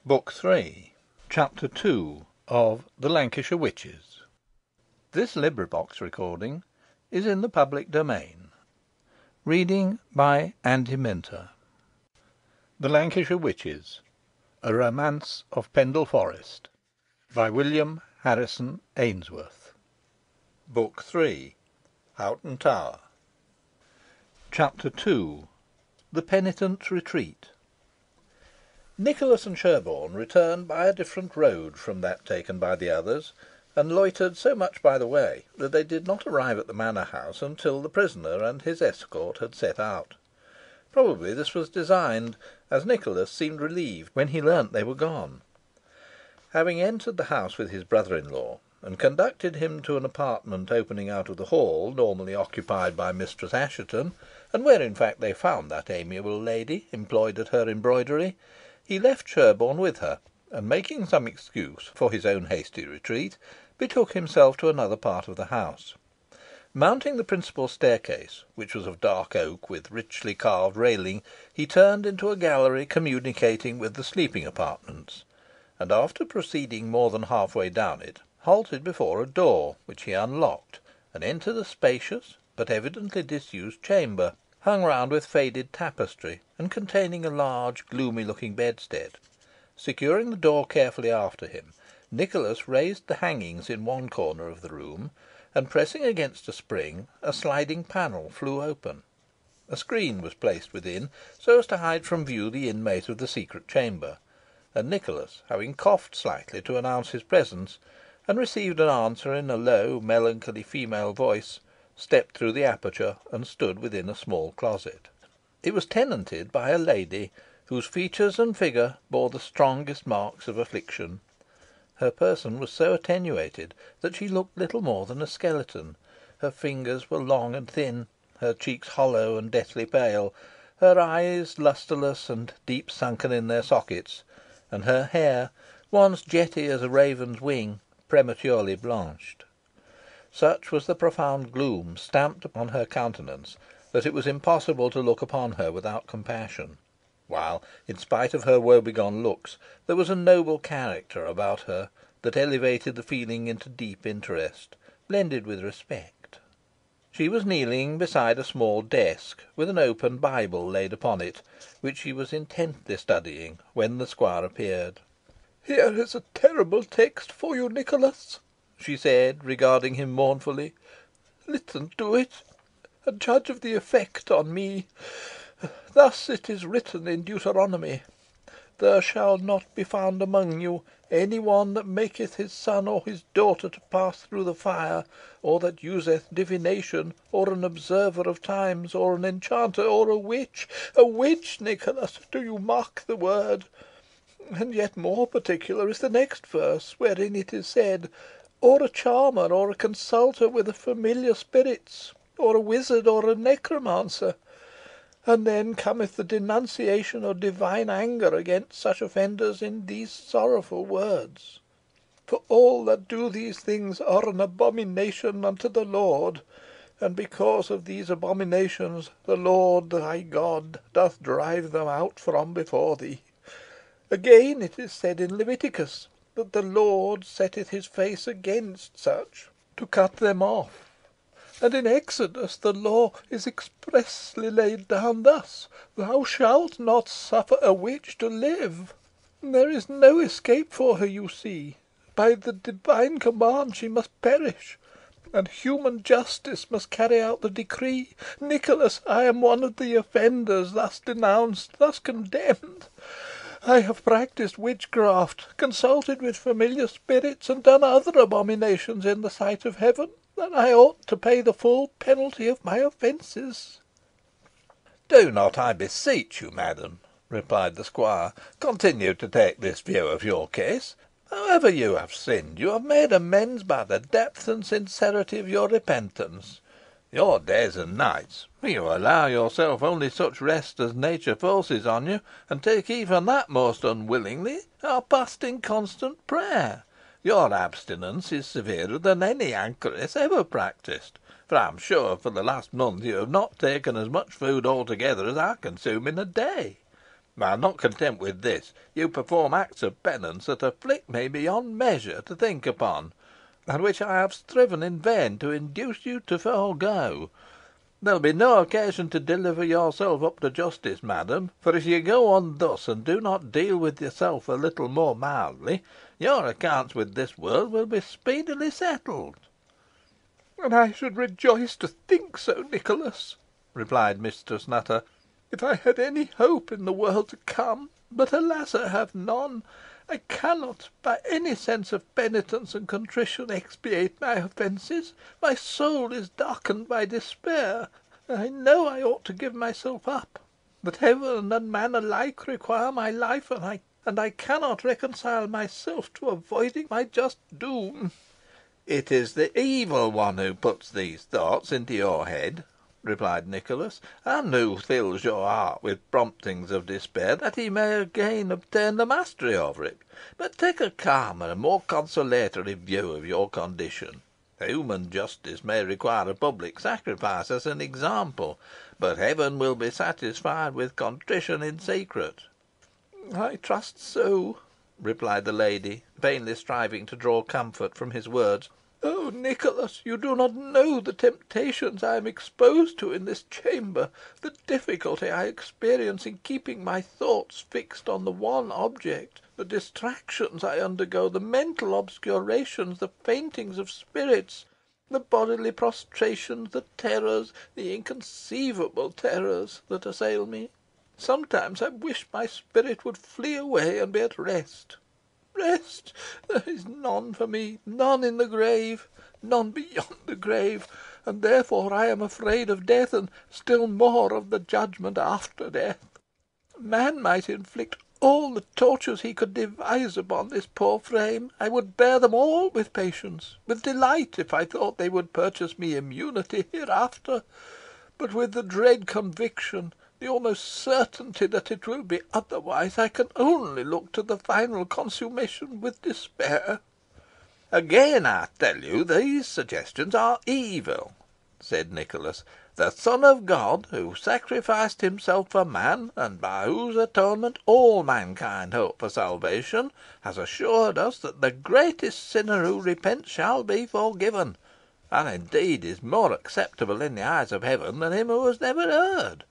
Book 3, Chapter 2 of The Lancashire Witches. This recording is in the public domain. Reading by Andy Minter. The Lancashire Witches, A Romance of Pendle Forest, by William Harrison Ainsworth. Book 3, Houghton Tower. Chapter 2, The Penitent's Retreat. Nicholas and Sherborne returned by a different road from that taken by the others, and loitered so much by the way that they did not arrive at the manor house until the prisoner and his escort had set out. Probably this was designed, as Nicholas seemed relieved when he learnt they were gone. Having entered the house with his brother-in-law, and conducted him to an apartment opening out of the hall normally occupied by Mistress Assheton, and where in fact they found that amiable lady employed at her embroidery, he left Sherborne with her, and, making some excuse for his own hasty retreat, betook himself to another part of the house. Mounting the principal staircase, which was of dark oak with richly carved railing, he turned into a gallery communicating with the sleeping apartments, and, after proceeding more than half way down it, halted before a door, which he unlocked, and entered a spacious but evidently disused chamber, hung round with faded tapestry, and containing a large gloomy-looking bedstead. Securing the door carefully after him, Nicholas raised the hangings in one corner of the room, and, pressing against a spring, a sliding panel flew open. A screen was placed within, so as to hide from view the inmate of the secret chamber, and Nicholas, having coughed slightly to announce his presence, and received an answer in a low, melancholy female voice, stepped through the aperture, and stood within a small closet. It was tenanted by a lady, whose features and figure bore the strongest marks of affliction. Her person was so attenuated that she looked little more than a skeleton. Her fingers were long and thin, her cheeks hollow and deathly pale, her eyes lustreless and deep sunken in their sockets, and her hair, once jetty as a raven's wing, prematurely blanched. Such was the profound gloom stamped upon her countenance, that it was impossible to look upon her without compassion, while, in spite of her woebegone looks, there was a noble character about her that elevated the feeling into deep interest, blended with respect. She was kneeling beside a small desk, with an open Bible laid upon it, which she was intently studying, when the squire appeared. "Here is a terrible text for you, Nicholas," she said, regarding him mournfully. "Listen to it, and judge of the effect on me. Thus it is written in Deuteronomy: 'There shall not be found among you any one that maketh his son or his daughter to pass through the fire, or that useth divination, or an observer of times, or an enchanter, or a witch.' A witch, Nicholas! Do you mark the word? And yet more particular is the next verse, wherein it is said, 'or a charmer, or a consulter with the familiar spirits, or a wizard, or a necromancer.' And then cometh the denunciation of divine anger against such offenders in these sorrowful words: 'For all that do these things are an abomination unto the Lord, and because of these abominations the Lord thy God doth drive them out from before thee.' Again it is said in Leviticus that the Lord setteth his face against such, to cut them off. And in Exodus the law is expressly laid down thus: 'Thou shalt not suffer a witch to live.' There is no escape for her, you see. By the divine command she must perish, and human justice must carry out the decree. Nicholas, I am one of the offenders thus denounced, thus condemned. I have practised witchcraft, consulted with familiar spirits, and done other abominations in the sight of heaven, and I ought to pay the full penalty of my offences." "Do not, I beseech you, madam," replied the squire, "continue to take this view of your case. However you have sinned, you have made amends by the depth and sincerity of your repentance. Your days and nights, for you allow yourself only such rest as nature forces on you, and take even that most unwillingly, are passed in constant prayer. Your abstinence is severer than any anchoress ever practised, for I am sure for the last month you have not taken as much food altogether as I consume in a day. While not content with this, you perform acts of penance that afflict me beyond measure to think upon, and which I have striven in vain to induce you to forego. There will be no occasion to deliver yourself up to justice, madam, for if you go on thus, and do not deal with yourself a little more mildly, your accounts with this world will be speedily settled." "And I should rejoice to think so, Nicholas," replied Mistress Nutter, "if I had any hope in the world to come. But, alas! I have none. I cannot, by any sense of penitence and contrition, expiate my offences. My soul is darkened by despair. I know I ought to give myself up, that heaven and man alike require my life, and I cannot reconcile myself to avoiding my just doom." "It is the evil one who puts these thoughts into your head," replied Nicholas, "and who fills your heart with promptings of despair, that he may again obtain the mastery over it. But take a calmer and more consolatory view of your condition. Human justice may require a public sacrifice as an example, but heaven will be satisfied with contrition in secret." "I trust so," replied the lady, vainly striving to draw comfort from his words. "Oh, Nicholas, you do not know the temptations I am exposed to in this chamber, the difficulty I experience in keeping my thoughts fixed on the one object, the distractions I undergo, the mental obscurations, the faintings of spirits, the bodily prostrations, the terrors, the inconceivable terrors, that assail me. Sometimes I wish my spirit would flee away and be at rest. Rest! There is none for me, none in the grave, none beyond the grave, and therefore I am afraid of death, and still more of the judgment after death. Man might inflict all the tortures he could devise upon this poor frame. I would bear them all with patience, with delight, if I thought they would purchase me immunity hereafter, but with the dread conviction, the almost certainty that it will be otherwise, I can only look to the final consummation with despair." "Again I tell you these suggestions are evil," said Nicholas. "The Son of God, who sacrificed himself for man, and by whose atonement all mankind hope for salvation, has assured us that the greatest sinner who repents shall be forgiven, and indeed is more acceptable in the eyes of heaven than him who has never erred.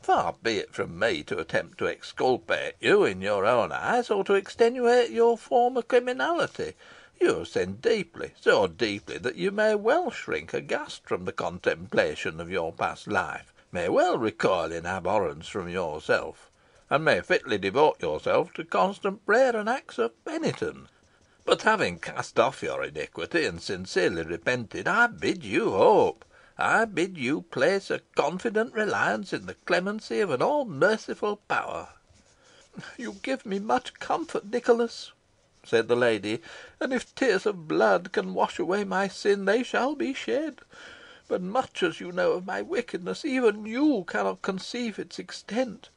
Far be it from me to attempt to exculpate you in your own eyes, or to extenuate your former criminality. You have sinned deeply, so deeply that you may well shrink aghast from the contemplation of your past life, may well recoil in abhorrence from yourself, and may fitly devote yourself to constant prayer and acts of penitence. But having cast off your iniquity, and sincerely repented, I bid you hope. I bid you place a confident reliance in the clemency of an all merciful power." "You give me much comfort, Nicholas," said the lady, "and if tears of blood can wash away my sin, they shall be shed. But much as you know of my wickedness, even you cannot conceive its extent.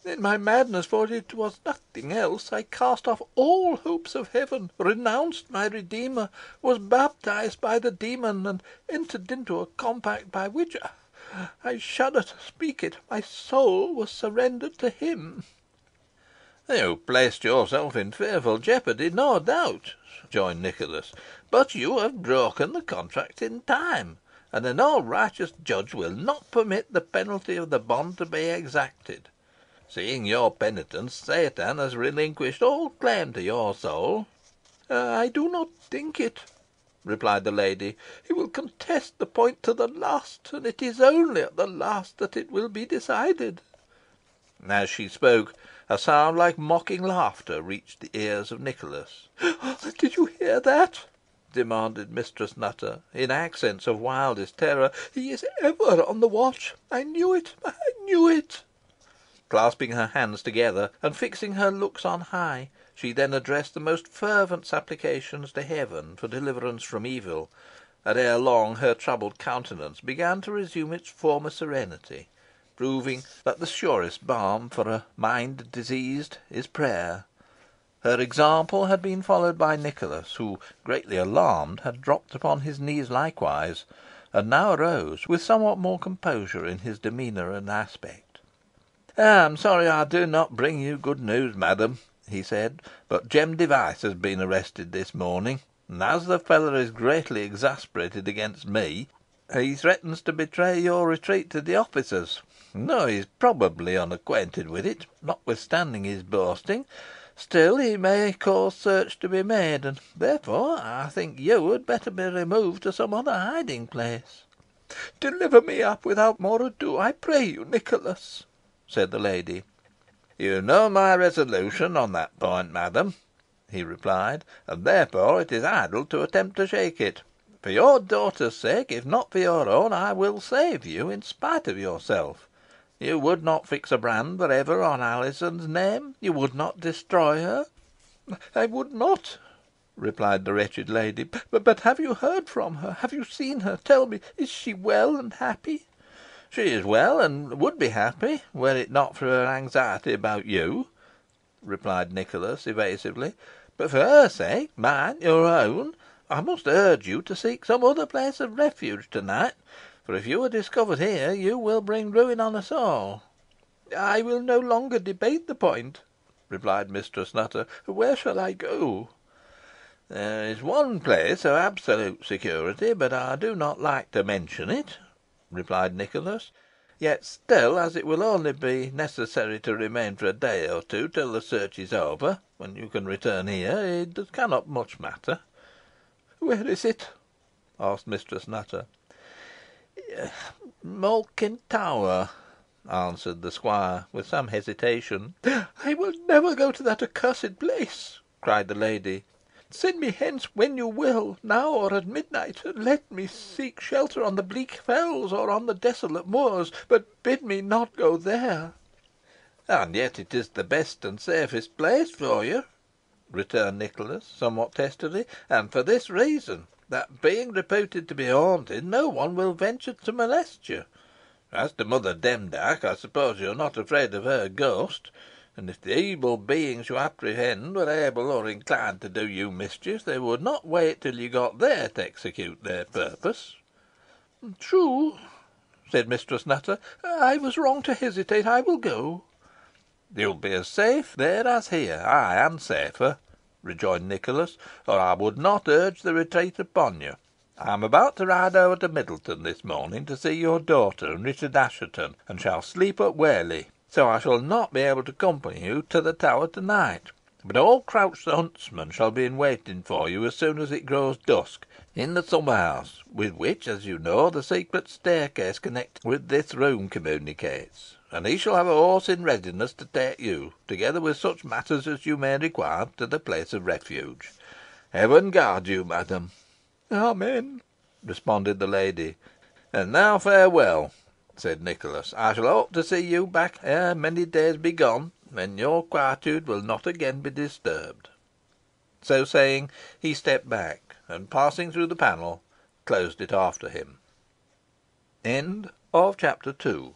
In my madness, for it was nothing else, I cast off all hopes of heaven, renounced my Redeemer, was baptised by the demon, and entered into a compact by which, I shudder to speak it, my soul was surrendered to him." "You placed yourself in fearful jeopardy, no doubt," rejoined Nicholas; "but you have broken the contract in time, and an all righteous judge will not permit the penalty of the bond to be exacted. Seeing your penitence, Satan has relinquished all claim to your soul." "I do not think it," replied the lady. "He will contest the point to the last, and it is only at the last that it will be decided." As she spoke, a sound like mocking laughter reached the ears of Nicholas. "Did you hear that?" demanded Mistress Nutter, in accents of wildest terror. "He is ever on the watch. I knew it. I knew it." Clasping her hands together, and fixing her looks on high, she then addressed the most fervent supplications to heaven for deliverance from evil, and ere long her troubled countenance began to resume its former serenity, proving that the surest balm for a mind diseased is prayer. Her example had been followed by Nicholas, who, greatly alarmed, had dropped upon his knees likewise, and now arose with somewhat more composure in his demeanour and aspect. "I am sorry I do not bring you good news, madam," he said, "but Jem Device has been arrested this morning, and as the fellow is greatly exasperated against me, he threatens to betray your retreat to the officers. Though he is probably unacquainted with it, notwithstanding his boasting, still he may cause search to be made, and therefore I think you had better be removed to some other hiding place." "Deliver me up without more ado, I pray you, Nicholas," said the lady. "You know my resolution on that point, madam," he replied, "and therefore it is idle to attempt to shake it. For your daughter's sake, if not for your own, I will save you, in spite of yourself. You would not fix a brand for ever on Alizon's name? You would not destroy her?" "I would not," replied the wretched lady. "But have you heard from her? Have you seen her? Tell me, is she well and happy?" "She is well, and would be happy, were it not for her anxiety about you," replied Nicholas, evasively. "But for her sake mine, your own I must urge you to seek some other place of refuge to night, for if you are discovered here, you will bring ruin on us all." "I will no longer debate the point," replied Mistress Nutter. "Where shall I go?" "There is one place of absolute security, but I do not like to mention it," replied Nicholas. "Yet still, as it will only be necessary to remain for a day or two till the search is over, when you can return here, it cannot much matter." "Where is it?" asked Mistress Nutter. "Malkin Tower," answered the squire, with some hesitation. "I will never go to that accursed place," cried the lady. "Send me hence when you will, now or at midnight, and let me seek shelter on the bleak fells or on the desolate moors, but bid me not go there." "And yet it is the best and safest place for you," returned Nicholas, somewhat testily, "and for this reason, that, being reputed to be haunted, no one will venture to molest you. As to Mother Demdike, I suppose you are not afraid of her ghost, and if the evil beings you apprehend were able or inclined to do you mischief, they would not wait till you got there to execute their purpose." "True," said Mistress Nutter. "I was wrong to hesitate. I will go." "You will be as safe there as here ay, and safer," rejoined Nicholas, "or I would not urge the retreat upon you. I am about to ride over to Middleton this morning to see your daughter and Richard Assheton, and shall sleep at Whalley, so I shall not be able to accompany you to the Tower to night. But all Crouch the huntsman shall be in waiting for you as soon as it grows dusk, in the summer house, with which, as you know, the secret staircase connected with this room communicates, and he shall have a horse in readiness to take you, together with such matters as you may require, to the place of refuge. Heaven guard you, madam." "Amen," responded the lady. "And now farewell," said Nicholas. "I shall hope to see you back ere many days be gone, when your quietude will not again be disturbed." So saying, he stepped back, and passing through the panel, closed it after him. CHAPTER 3